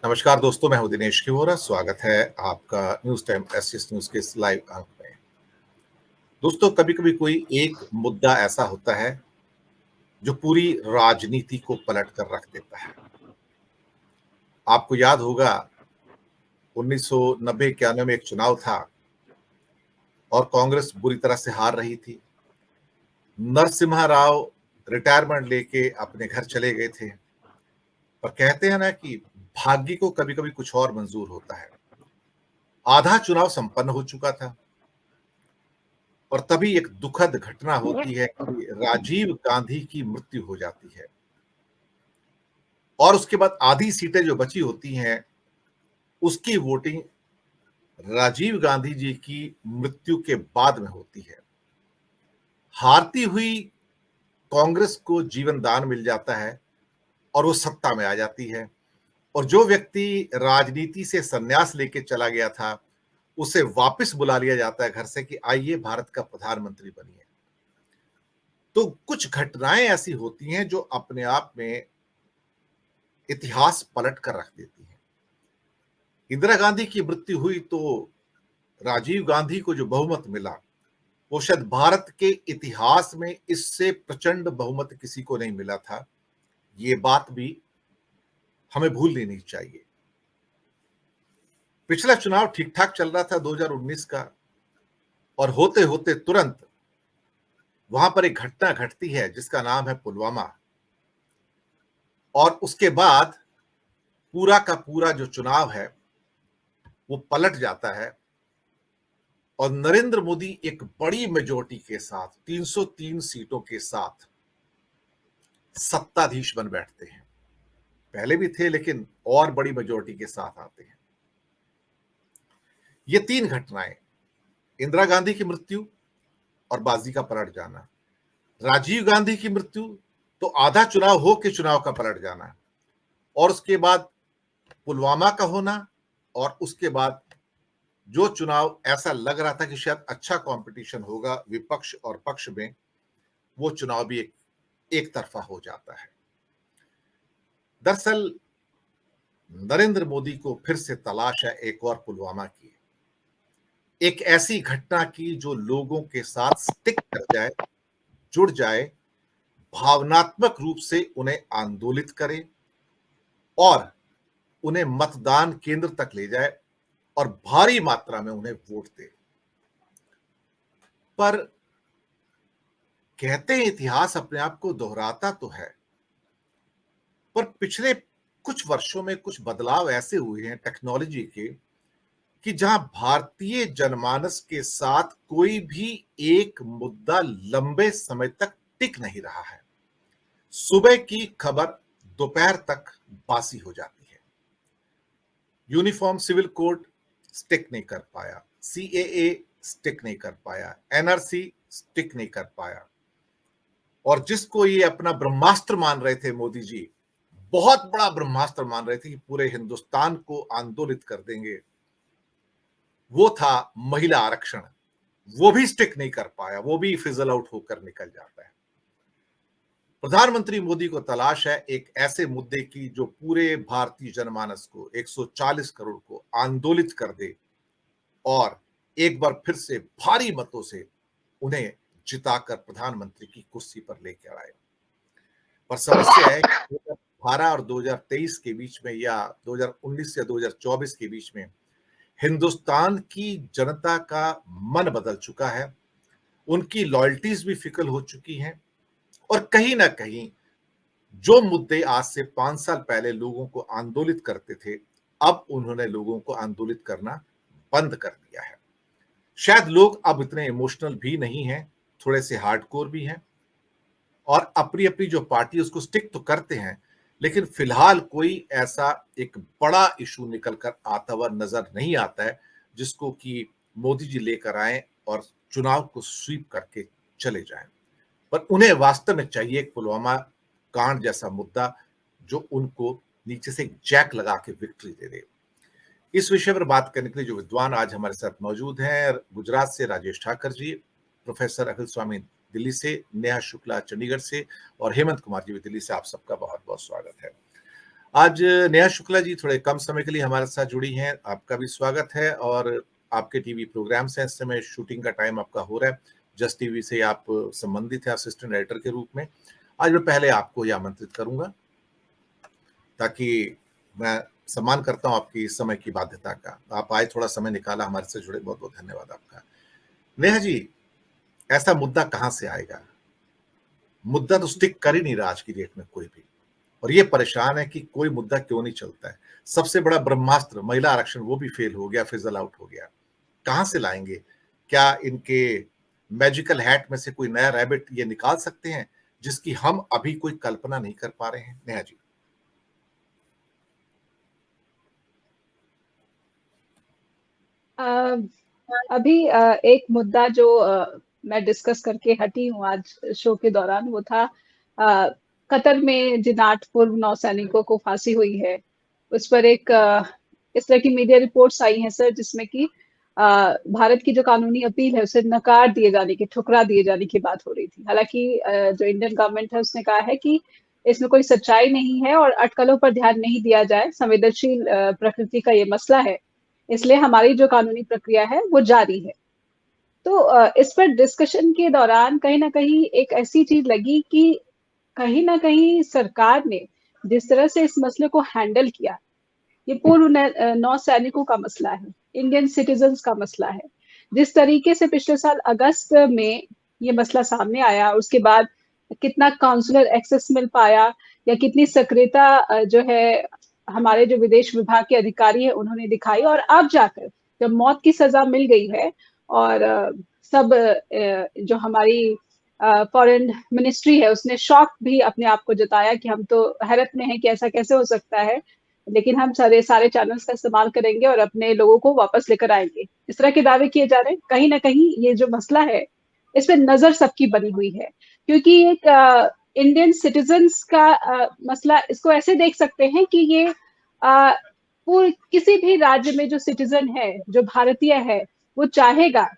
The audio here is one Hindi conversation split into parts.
नमस्कार दोस्तों, मैं हूं दिनेश खिवोरा। स्वागत है आपका न्यूज टाइम एसएस न्यूज के इस लाइव अंक में। दोस्तों, कभी-कभी कोई एक मुद्दा ऐसा होता है जो पूरी राजनीति को पलट कर रख देता है। आपको याद होगा 1990-91 में एक चुनाव था और कांग्रेस बुरी तरह से हार रही थी। नरसिम्हा राव रिटायरमेंट लेके अपने घर चले गए थे। पर कहते हैं ना कि भाग्य को कभी-कभी कुछ और मंजूर होता है। आधा चुनाव संपन्न हो चुका था और तभी एक दुखद घटना होती है कि राजीव गांधी की मृत्यु हो जाती है और उसके बाद आधी सीटें जो बची होती हैं उसकी वोटिंग राजीव गांधी जी की मृत्यु के बाद में होती है। हारती हुई कांग्रेस को जीवन दान मिल जाता है और वो सत्ता में आ जाती है और जो व्यक्ति राजनीति से संन्यास लेके चला गया था उसे वापस बुला लिया जाता है घर से कि आइए भारत का प्रधानमंत्री बनिए। तो कुछ घटनाएं ऐसी होती हैं जो अपने आप में इतिहास पलट कर रख देती है। इंदिरा गांधी की मृत्यु हुई तो राजीव गांधी को जो बहुमत मिला वो शायद भारत के इतिहास में इससे प्रचंड बहुमत किसी को नहीं मिला था। ये बात भी हमें भूलनी नहीं चाहिए। पिछला चुनाव ठीक ठाक चल रहा था 2019 का और होते होते तुरंत वहां पर एक घटना घटती है जिसका नाम है पुलवामा और उसके बाद पूरा का पूरा जो चुनाव है वो पलट जाता है और नरेंद्र मोदी एक बड़ी मेजोरिटी के साथ 303 सीटों के साथ सत्ताधीश बन बैठते हैं। पहले भी थे लेकिन और बड़ी मेजोरिटी के साथ आते हैं। ये तीन घटनाएं, इंदिरा गांधी की मृत्यु और बाजी का पलट जाना, राजीव गांधी की मृत्यु तो आधा चुनाव हो के चुनाव का पलट जाना और उसके बाद पुलवामा का होना और उसके बाद जो चुनाव ऐसा लग रहा था कि शायद अच्छा कंपटीशन होगा विपक्ष और पक्ष में, वो चुनाव भी एक तरफा हो जाता है। दरअसल नरेंद्र मोदी को फिर से तलाश है एक और पुलवामा की, एक ऐसी घटना की जो लोगों के साथ स्टिक कर जाए, जुड़ जाए, भावनात्मक रूप से उन्हें आंदोलित करे और उन्हें मतदान केंद्र तक ले जाए और भारी मात्रा में उन्हें वोट दे। पर कहते हैं इतिहास अपने आप को दोहराता तो है, पर पिछले कुछ वर्षों में कुछ बदलाव ऐसे हुए हैं टेक्नोलॉजी के कि जहां भारतीय जनमानस के साथ कोई भी एक मुद्दा लंबे समय तक टिक नहीं रहा है। सुबह की खबर दोपहर तक बासी हो जाती है। यूनिफॉर्म सिविल कोड स्टिक नहीं कर पाया, सीएए स्टिक नहीं कर पाया, एनआरसी स्टिक नहीं कर पाया और जिसको ये अपना ब्रह्मास्त्र मान रहे थे मोदी जी, बहुत बड़ा ब्रह्मास्त्र मान रहे थे कि पूरे हिंदुस्तान को आंदोलित कर देंगे, वो था महिला आरक्षण। वो भी स्टिक नहीं कर पाया, वो भी फिजल आउट होकर निकल जाता है। प्रधानमंत्री मोदी को तलाश है एक ऐसे मुद्दे की जो पूरे भारतीय जनमानस को 140 करोड़ को आंदोलित कर दे और एक बार फिर से भारी मतों से उन्हें जिताकर प्रधानमंत्री की कुर्सी पर लेकर आए। पर समस्या है कि 2018 और 2023 के बीच में या 2019 या 2024 के बीच में हिंदुस्तान की जनता का मन बदल चुका है, उनकी लॉयल्टीज भी फिकल हो चुकी हैं और कहीं ना कहीं जो मुद्दे आज से 5 साल पहले लोगों को आंदोलित करते थे, अब उन्होंने लोगों को आंदोलित करना बंद कर दिया है। शायद लोग अब इतने इमोशनल भी नहीं हैं, थोड़े से हार्डकोर भी हैं और अपनी अपनी जो पार्टी उसको स्टिक तो करते हैं, लेकिन फिलहाल कोई ऐसा एक बड़ा इशू निकल कर आता हुआ नजर नहीं आता है जिसको कि मोदी जी लेकर आए और चुनाव को स्वीप करके चले जाएं। पर उन्हें वास्तव में चाहिए एक पुलवामा कांड जैसा मुद्दा जो उनको नीचे से एक जैक लगा के विक्ट्री दे दे। इस विषय पर बात करने के लिए जो विद्वान आज हमारे साथ मौजूद हैं, गुजरात से राजेश ठाकर जी, प्रोफेसर अखिल स्वामी दिल्ली से, नेहा शुक्ला चंडीगढ़ से और हेमंत कुमार जी भी दिल्ली से, आप सबका बहुत बहुत स्वागत है। आज नेहा शुक्ला जी थोड़े कम समय के लिए हमारे साथ जुड़ी हैं। आपका भी स्वागत है और आपके टीवी प्रोग्राम से इस समय शूटिंग का टाइम आपका हो रहा है। जस्ट टीवी से आप संबंधित हैं असिस्टेंट एडिटर के रूप में। आज मैं पहले आपको ये आमंत्रित करूंगा ताकि मैं सम्मान करता हूं आपकी इस समय की बाध्यता का। आप आए, थोड़ा समय निकाला, हमारे से जुड़े, बहुत बहुत धन्यवाद आपका। नेहा जी, ऐसा मुद्दा कहां से आएगा? मुद्दा तो स्टिक कर ही नहीं रहा आज की डेट में कोई भी, और ये परेशान है कि कोई मुद्दा क्यों नहीं चलता है। सबसे बड़ा ब्रह्मास्त्र महिला आरक्षण वो भी फेल हो गया, फिजल आउट हो गया। कहां से लाएंगे? क्या इनके मैजिकल हैट में से कोई नया रैबिट ये निकाल सकते हैं जिसकी हम अभी कोई कल्पना नहीं कर पा रहे हैं? नेहा जी। अभी एक मुद्दा जो मैं डिस्कस करके हटी हूँ आज शो के दौरान, वो था कतर में जिन 8 पूर्व नौसैनिकों को फांसी हुई है, उस पर एक इस तरह की मीडिया रिपोर्ट्स आई हैं सर, जिसमें कि भारत की जो कानूनी अपील है उसे नकार दिए जाने की, ठुकरा दिए जाने की बात हो रही थी। हालांकि जो इंडियन गवर्नमेंट है उसने कहा है कि इसमें कोई सच्चाई नहीं है और अटकलों पर ध्यान नहीं दिया जाए, संवेदनशील प्रकृति का ये मसला है, इसलिए हमारी जो कानूनी प्रक्रिया है वो जारी है। तो इस पर डिस्कशन के दौरान कहीं ना कहीं एक ऐसी चीज लगी कि कहीं ना कहीं सरकार ने जिस तरह से इस मसले को हैंडल किया, ये पूर्व नौ सैनिकों का मसला है, इंडियन सिटीजन्स का मसला है। जिस तरीके से पिछले साल अगस्त में ये मसला सामने आया, उसके बाद कितना काउंसलर एक्सेस मिल पाया या कितनी सक्रियता जो है हमारे जो विदेश विभाग के अधिकारी है उन्होंने दिखाई, और अब जाकर जब मौत की सजा मिल गई है और सब जो हमारी फॉरेन मिनिस्ट्री है उसने शॉक भी अपने आप को जताया कि हम तो हैरत में हैं कि ऐसा कैसे हो सकता है, लेकिन हम सारे सारे चैनल्स का इस्तेमाल करेंगे और अपने लोगों को वापस लेकर आएंगे, इस तरह के दावे किए जा रहे हैं। कहीं ना कहीं ये जो मसला है इस पे नजर सबकी बनी हुई है, क्योंकि एक इंडियन सिटीजन्स का मसला, इसको ऐसे देख सकते हैं कि ये पूरे किसी भी राज्य में जो सिटीजन है, जो भारतीय है, वो चाहेगा,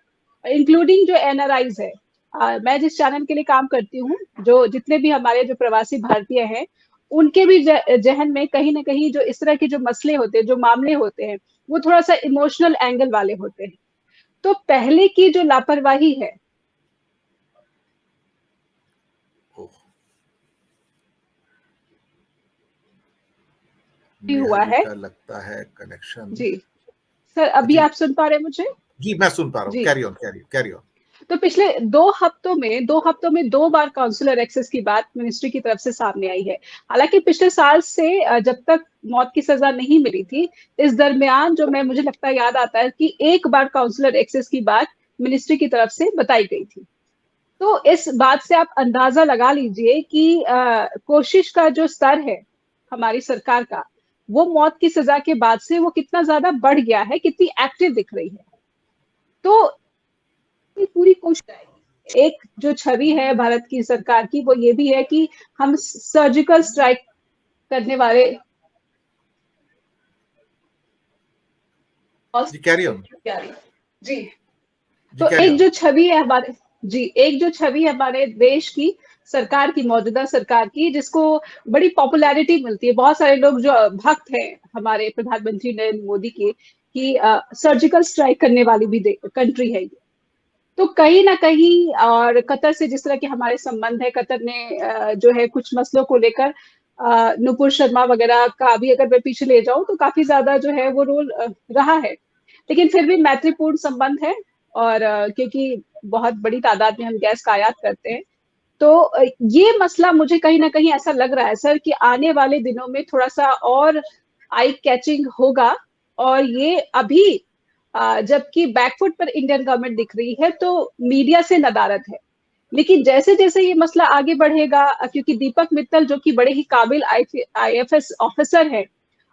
इंक्लूडिंग जो एनआरआईज है। मैं जिस चैनल के लिए काम करती हूँ, जो जितने भी हमारे जो प्रवासी भारतीय हैं, उनके भी जहन में कहीं ना कहीं जो इस तरह के जो मसले होते हैं, जो मामले होते हैं, वो थोड़ा सा इमोशनल एंगल वाले होते हैं। तो पहले की जो लापरवाही है हुआ है, का लगता है कनेक्शन। जी सर, अभी आप सुन पा रहे हैं मुझे? जी मैं सुन पा रहा हूँ, कैरी ऑन कैरी ऑन। तो पिछले 2 हफ्तों में 2 बार काउंसलर एक्सेस की बात मिनिस्ट्री की तरफ से सामने आई है। हालांकि पिछले साल से जब तक मौत की सजा नहीं मिली थी, इस दरमियान जो मुझे लगता है, याद आता है कि एक बार काउंसलर एक्सेस की बात मिनिस्ट्री की तरफ से बताई गई थी। तो इस बात से आप अंदाजा लगा लीजिए कि कोशिश का जो स्तर है हमारी सरकार का, वो मौत की सजा के बाद से वो कितना ज्यादा बढ़ गया है, कितनी एक्टिव दिख रही है। तो पूरी कोशिश आएगी। एक जो छवि है भारत की सरकार की, वो ये भी है कि हम सर्जिकल स्ट्राइक करने वाले, जी कैरी ऑन जी। तो एक जो छवि है हमारे, जी, एक जो छवि है हमारे देश की सरकार की, मौजूदा सरकार की, जिसको बड़ी पॉपुलैरिटी मिलती है, बहुत सारे लोग जो भक्त हैं हमारे प्रधानमंत्री नरेंद्र मोदी की, कि सर्जिकल स्ट्राइक करने वाली भी कंट्री है ये। तो कहीं ना कहीं, और कतर से जिस तरह के हमारे संबंध है, कतर ने जो है कुछ मसलों को लेकर नुपुर शर्मा वगैरह का भी अगर मैं पीछे ले जाऊं तो काफी ज्यादा जो है वो रोल रहा है, लेकिन फिर भी मैत्रीपूर्ण संबंध है। और क्योंकि बहुत बड़ी तादाद में हम गैस का आयात करते हैं, तो ये मसला मुझे कहीं ना कहीं ऐसा लग रहा है सर कि आने वाले दिनों में थोड़ा सा और आई कैचिंग होगा। और ये अभी जबकि बैकफुट पर इंडियन गवर्नमेंट दिख रही है, तो मीडिया से नदारद है। लेकिन जैसे जैसे ये मसला आगे बढ़ेगा, क्योंकि दीपक मित्तल जो कि बड़े ही काबिल आईएफएस ऑफिसर है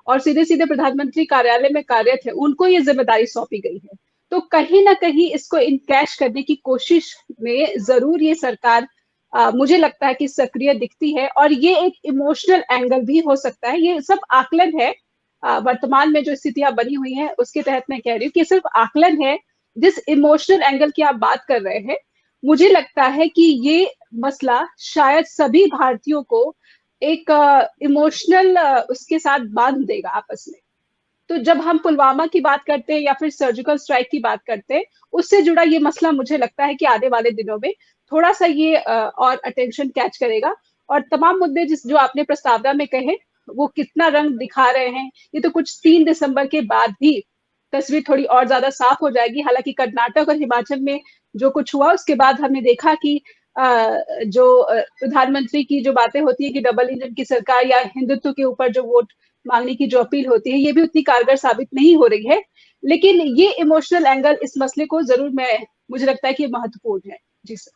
और सीधे सीधे प्रधानमंत्री कार्यालय में कार्यरत है, उनको ये जिम्मेदारी सौंपी गई है। तो कहीं ना कहीं इसको इनकैश करने की कोशिश में जरूर ये सरकार मुझे लगता है कि सक्रिय दिखती है, और ये एक इमोशनल एंगल भी हो सकता है। ये सब आकलन है, वर्तमान में जो स्थितियां बनी हुई हैं उसके तहत मैं कह रही हूँ कि सिर्फ आकलन है। जिस इमोशनल एंगल की आप बात कर रहे हैं, मुझे लगता है कि ये मसला शायद सभी भारतीयों को एक इमोशनल उसके साथ बांध देगा आपस में। तो जब हम पुलवामा की बात करते हैं या फिर सर्जिकल स्ट्राइक की बात करते हैं, उससे जुड़ा ये मसला मुझे लगता है कि आने वाले दिनों में थोड़ा-सा ये और अटेंशन कैच करेगा, और तमाम मुद्दे जो आपने प्रस्तावना में कहे, वो कितना रंग दिखा रहे हैं, ये तो कुछ 3 दिसंबर के बाद भी तस्वीर थोड़ी और ज़्यादा साफ हो जाएगी। हालाँकि कर्नाटक और हिमाचल में जो कुछ हुआ, उसके बाद हमने देखा कि प्रधानमंत्री की जो बातें होती हैं कि डबल इंजन की सरकार या हिंदुत्व के ऊपर जो वोट मांगने की जो अपील होती है, ये भी उतनी कारगर साबित नहीं हो रही है। लेकिन ये इमोशनल एंगल इस मसले को ज़रूर मुझे लगता है कि महत्वपूर्ण है। जी सर।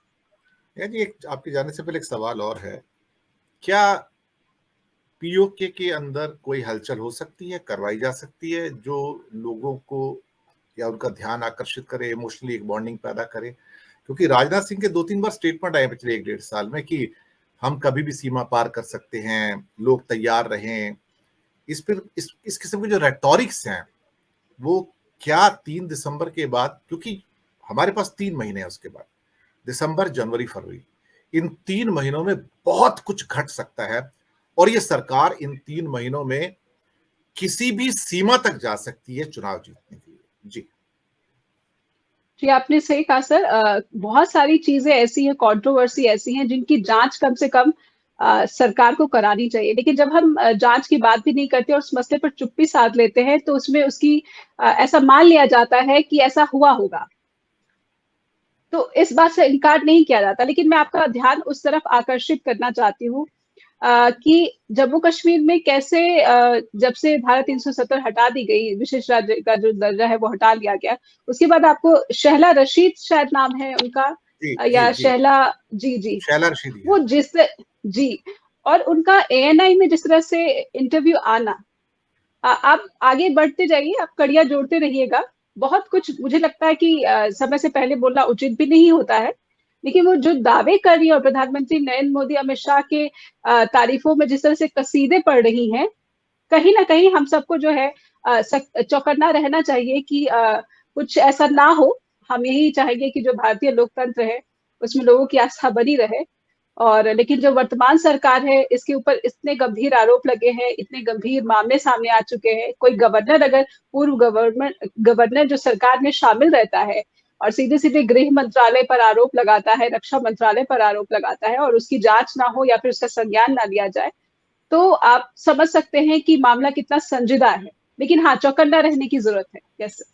यानी एक आपके जाने से पहले एक सवाल और है, क्या पीओके के अंदर कोई हलचल हो सकती है, करवाई जा सकती है, जो लोगों को या उनका ध्यान आकर्षित करे, इमोशनली एक बॉन्डिंग पैदा करे? क्योंकि राजनाथ सिंह के 2-3 बार स्टेटमेंट आए पिछले 1 डेढ़ साल में कि हम कभी भी सीमा पार कर सकते हैं, लोग तैयार रहें। इस किस्म के जो रेटोरिक्स हैं, वो क्या 3 दिसंबर के बाद, क्योंकि हमारे पास 3 महीने हैं उसके बाद, दिसंबर, जनवरी, फरवरी, इन 3 महीनों में बहुत कुछ घट सकता है और ये सरकार इन 3 महीनों में किसी भी सीमा तक जा सकती है चुनाव जीतने के लिए। जी। जी, आपने सही कहा सर। बहुत सारी चीज़ें ऐसी हैं, कंट्रोवर्सी ऐसी हैं जिनकी जाँच कम से कम सरकार को करानी चाहिए। लेकिन जब हम जाँच की बात भी नहीं करते और उस मसले पर चुप्पी साध लेते हैं, तो उसमें उसकी ऐसा मान लिया जाता है कि ऐसा हुआ होगा। तो इस बात से इनकार नहीं किया जाता, लेकिन मैं आपका ध्यान उस तरफ आकर्षित करना चाहती हूँ कि जम्मू कश्मीर में कैसे जब से धारा 370 हटा दी गई, विशेष राज्य का जो दर्जा है वो हटा लिया गया, उसके बाद आपको शहला रशीद शायद नाम है उनका, जी, जी, या जी। शहला, जी, जी। शैला रशीदी है। वो जी, और उनका एएनआई में जिस तरह से इंटरव्यू आना, आप आगे बढ़ते जाइए, आप कड़ियाँ जोड़ते रहिएगा। बहुत कुछ मुझे लगता है कि समय से पहले बोलना उचित भी नहीं होता है। लेकिन वो जो दावे कर रही है और प्रधानमंत्री नरेंद्र मोदी, अमित शाह के तारीफों में जिस तरह से कसीदे पढ़ रही हैं, कहीं न कहीं हम सबको जो है चौकन्ना रहना चाहिए कि कुछ ऐसा ना हो। हम यही चाहेंगे कि जो भारतीय लोकतंत्र है, उसमें लोगों की आस्था बनी रहे। और लेकिन जो वर्तमान सरकार है, इसके ऊपर इतने गंभीर आरोप लगे हैं, इतने गंभीर मामले सामने आ चुके हैं। कोई गवर्नर अगर पूर्व गवर्नर जो सरकार में शामिल रहता है और सीधे-सीधे गृह मंत्रालय पर आरोप लगाता है, रक्षा मंत्रालय पर आरोप लगाता है और उसकी जाँच ना हो या फिर उसका संज्ञान ना लिया जाए, तो आप समझ सकते हैं कि मामला कितना संजीदा है। लेकिन हाँ, चौकन्ना रहने की ज़रूरत है। Yes sir.